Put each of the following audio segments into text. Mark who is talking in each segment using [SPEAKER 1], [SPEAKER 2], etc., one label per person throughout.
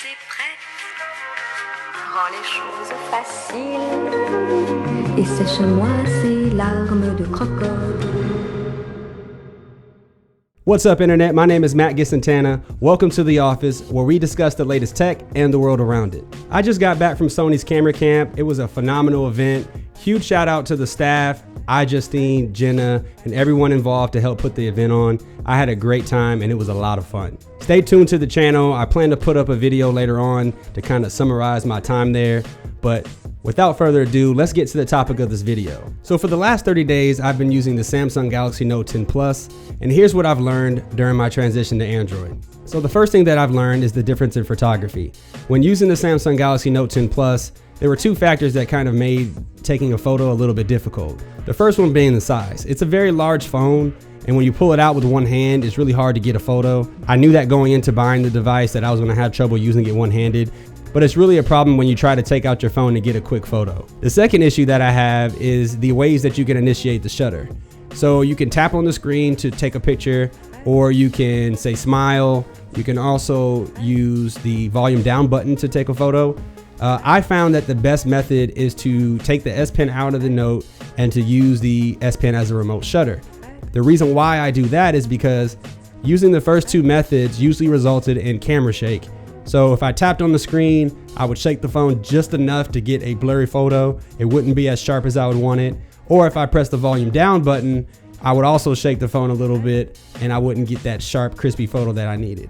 [SPEAKER 1] et prête. Rends les choses faciles.
[SPEAKER 2] Et sèche-moi ces larmes de crocodile.
[SPEAKER 3] What's up, Internet? My name is iJustine. Welcome to The Office, where we discuss the latest tech and the world around it. I just got back from Sony's camera camp. It was a phenomenal event. Huge shout out to the staff, iJustine, Jenna, and everyone involved to help put the event on. I had a great time and it was a lot of fun. Stay tuned to the channel. I plan to put up a video later on to kind of summarize my time there, but without further ado, let's get to the topic of this video. So for the last 30 days, I've been using the Samsung Galaxy Note 10 Plus, and here's what I've learned during my transition to Android. So the first thing that I've learned is the difference in photography. When using the Samsung Galaxy Note 10 Plus, there were two factors that kind of made taking a photo a little bit difficult. The first one being the size. It's a very large phone, and when you pull it out with one hand, it's really hard to get a photo. I knew that going into buying the device that I was gonna have trouble using it one-handed, but it's really a problem when you try to take out your phone to get a quick photo. The second issue that I have is the ways that you can initiate the shutter. So you can tap on the screen to take a picture, or you can say smile. You can also use the volume down button to take a photo. I found that the best method is to take the S Pen out of the Note and to use the S Pen as a remote shutter. The reason why I do that is because using the first two methods usually resulted in camera shake. So if I tapped on the screen, I would shake the phone just enough to get a blurry photo. It wouldn't be as sharp as I would want it. Or if I press the volume down button, I would also shake the phone a little bit and I wouldn't get that sharp, crispy photo that I needed.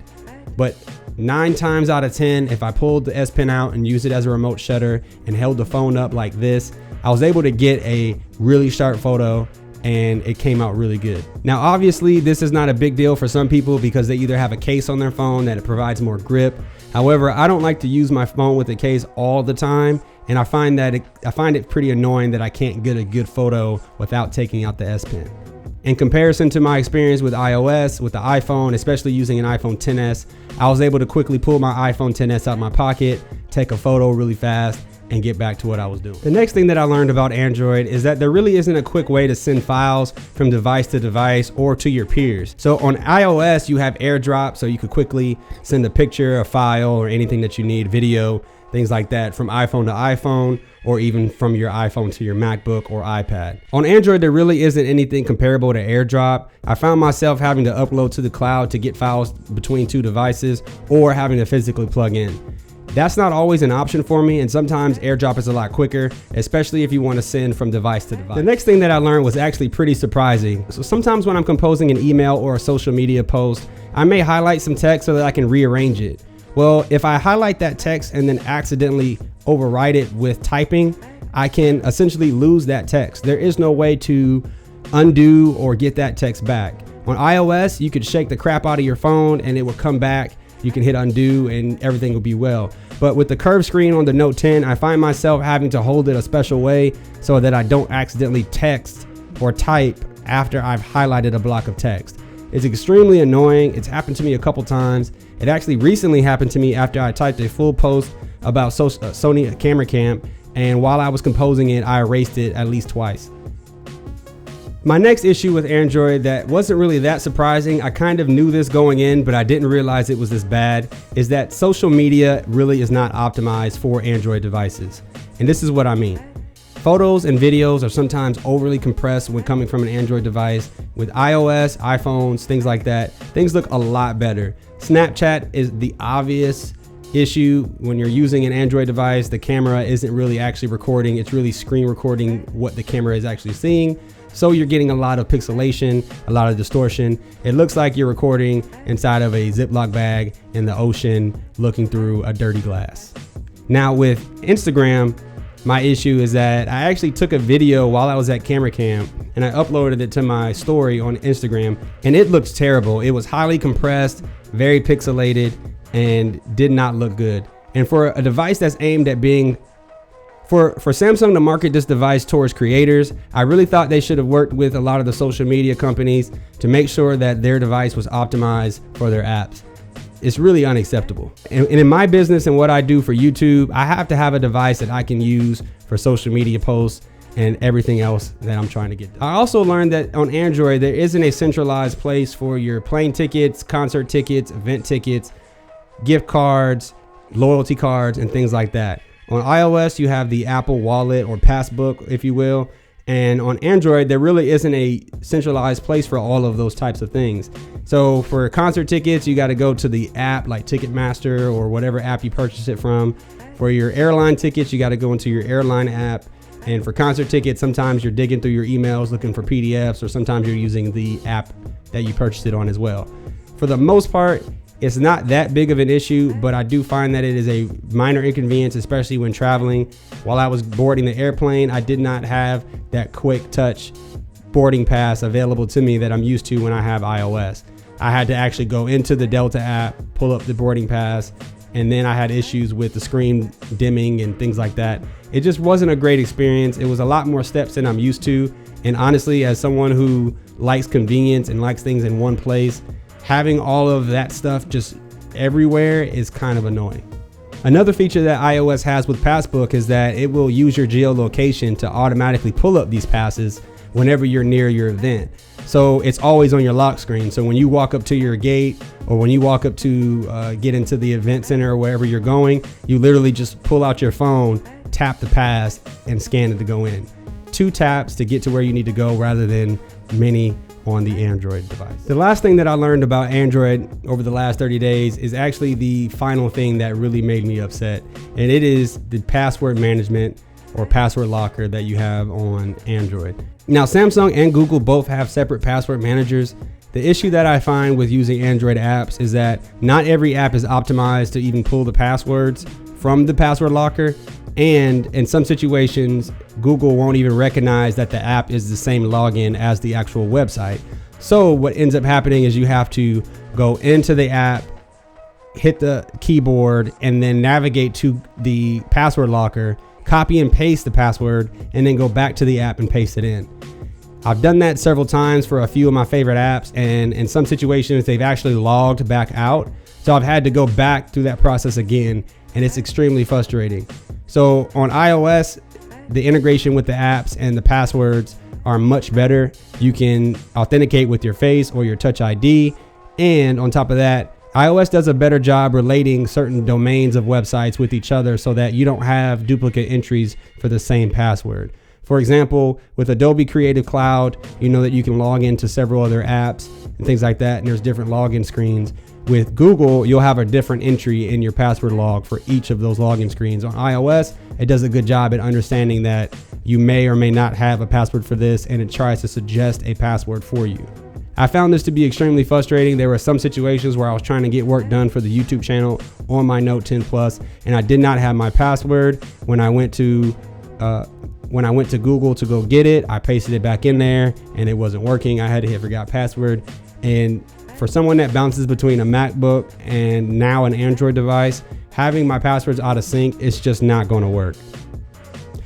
[SPEAKER 3] But 9 times out of 10, if I pulled the S Pen out and used it as a remote shutter and held the phone up like this, I was able to get a really sharp photo and it came out really good. Now, obviously, this is not a big deal for some people because they either have a case on their phone that it provides more grip. However, I don't like to use my phone with a case all the time, and I find it pretty annoying that I can't get a good photo without taking out the S Pen. In comparison to my experience with iOS, with the iPhone, especially using an iPhone XS, I was able to quickly pull my iPhone XS out of my pocket, take a photo really fast, and get back to what I was doing. The next thing that I learned about Android is that there really isn't a quick way to send files from device to device or to your peers. So on iOS, you have AirDrop, so you could quickly send a picture, a file, or anything that you need, video, things like that, from iPhone to iPhone, or even from your iPhone to your MacBook or iPad. On Android, there really isn't anything comparable to AirDrop. I found myself having to upload to the cloud to get files between two devices or having to physically plug in. That's not always an option for me, and sometimes AirDrop is a lot quicker, especially if you want to send from device to device. The next thing that I learned was actually pretty surprising. So sometimes when I'm composing an email or a social media post, I may highlight some text so that I can rearrange it. Well, if I highlight that text and then accidentally overwrite it with typing, I can essentially lose that text. There is no way to undo or get that text back. On iOS, you could shake the crap out of your phone and it will come back. You can hit undo and everything will be well. But with the curved screen on the Note 10, I find myself having to hold it a special way so that I don't accidentally text or type after I've highlighted a block of text. It's extremely annoying. It's happened to me a couple times. It actually recently happened to me after I typed a full post about Sony camera camp, and while I was composing it, I erased it at least twice. My next issue with Android that wasn't really that surprising, I kind of knew this going in, but I didn't realize it was this bad, is that social media really is not optimized for Android devices. And this is what I mean. Photos and videos are sometimes overly compressed when coming from an Android device. With iOS, iPhones, things like that, things look a lot better. Snapchat is the obvious issue. When you're using an Android device, the camera isn't really actually recording. It's really screen recording what the camera is actually seeing. So you're getting a lot of pixelation, a lot of distortion. It looks like you're recording inside of a Ziploc bag in the ocean looking through a dirty glass. Now with Instagram, my issue is that I actually took a video while I was at camera camp and I uploaded it to my story on Instagram, and it looked terrible. It was highly compressed, very pixelated, and did not look good. And for a device that's aimed at being For Samsung to market this device towards creators, I really thought they should have worked with a lot of the social media companies to make sure that their device was optimized for their apps. It's really unacceptable. And in my business and what I do for YouTube, I have to have a device that I can use for social media posts and everything else that I'm trying to get done. I also learned that on Android, there isn't a centralized place for your plane tickets, concert tickets, event tickets, gift cards, loyalty cards, and things like that. On iOS, you have the Apple Wallet or Passbook, if you will. And on Android, there really isn't a centralized place for all of those types of things. So for concert tickets, you got to go to the app like Ticketmaster or whatever app you purchase it from. For your airline tickets, you got to go into your airline app. And for concert tickets, sometimes you're digging through your emails looking for PDFs, or sometimes you're using the app that you purchased it on as well. For the most part, it's not that big of an issue, but I do find that it is a minor inconvenience, especially when traveling. While I was boarding the airplane, I did not have that quick touch boarding pass available to me that I'm used to when I have iOS. I had to actually go into the Delta app, pull up the boarding pass, and then I had issues with the screen dimming and things like that. It just wasn't a great experience. It was a lot more steps than I'm used to. And honestly, as someone who likes convenience and likes things in one place, having all of that stuff just everywhere is kind of annoying. Another feature that iOS has with Passbook is that it will use your geolocation to automatically pull up these passes whenever you're near your event. So it's always on your lock screen. So when you walk up to your gate, or when you walk up to get into the event center or wherever you're going, you literally just pull out your phone, tap the pass, and scan it to go in. 2 taps to get to where you need to go rather than many on the Android device. The last thing that I learned about Android over the last 30 days is actually the final thing that really made me upset. And it is the password management or password locker that you have on Android. Now, Samsung and Google both have separate password managers. The issue that I find with using Android apps is that not every app is optimized to even pull the passwords from the password locker. And in some situations, Google won't even recognize that the app is the same login as the actual website. So what ends up happening is you have to go into the app, hit the keyboard, and then navigate to the password locker, copy and paste the password, and then go back to the app and paste it in. I've done that several times for a few of my favorite apps, and in some situations they've actually logged back out. So I've had to go back through that process again, and it's extremely frustrating. So on iOS, the integration with the apps and the passwords are much better. You can authenticate with your face or your Touch ID. And on top of that, iOS does a better job relating certain domains of websites with each other so that you don't have duplicate entries for the same password. For example, with Adobe Creative Cloud, you know that you can log into several other apps and things like that, and there's different login screens. With Google, you'll have a different entry in your password log for each of those login screens. On iOS, it does a good job at understanding that you may or may not have a password for this, and it tries to suggest a password for you. I found this to be extremely frustrating. There were some situations where I was trying to get work done for the YouTube channel on my Note 10 Plus, and I did not have my password. When I went to Google to go get it, I pasted it back in there and it wasn't working. I had to hit forgot password. And for someone that bounces between a MacBook and now an Android device, having my passwords out of sync is just not going to work.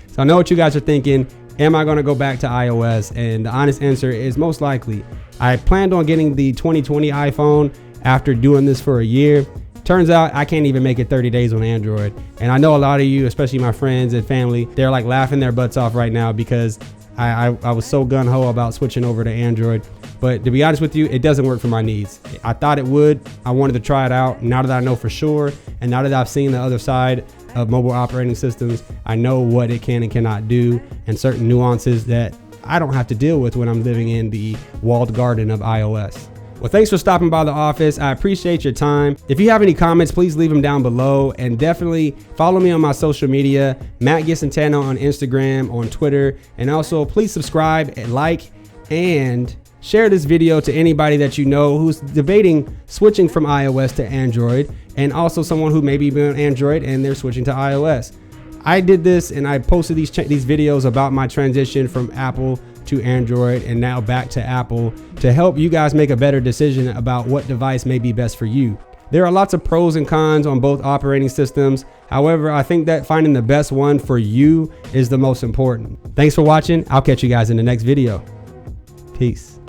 [SPEAKER 3] So I know what you guys are thinking. Am I going to go back to iOS? And the honest answer is most likely. I planned on getting the 2020 iPhone after doing this for a year. Turns out I can't even make it 30 days on Android. And I know a lot of you, especially my friends and family, they're like laughing their butts off right now because I was so gung-ho about switching over to Android. But to be honest with you, it doesn't work for my needs. I thought it would. I wanted to try it out. Now that I know for sure, and now that I've seen the other side of mobile operating systems, I know what it can and cannot do, and certain nuances that I don't have to deal with when I'm living in the walled garden of iOS. Well, thanks for stopping by the office. I appreciate your time. If you have any comments, please leave them down below, and definitely follow me on my social media, @GisonTana on Instagram, on Twitter, and also please subscribe and like and share this video to anybody that you know who's debating switching from iOS to Android, and also someone who may be on Android and they're switching to iOS. I did this and I posted these videos about my transition from Apple to Android and now back to Apple to help you guys make a better decision about what device may be best for you. There are lots of pros and cons on both operating systems. However, I think that finding the best one for you is the most important. Thanks for watching. I'll catch you guys in the next video. Peace.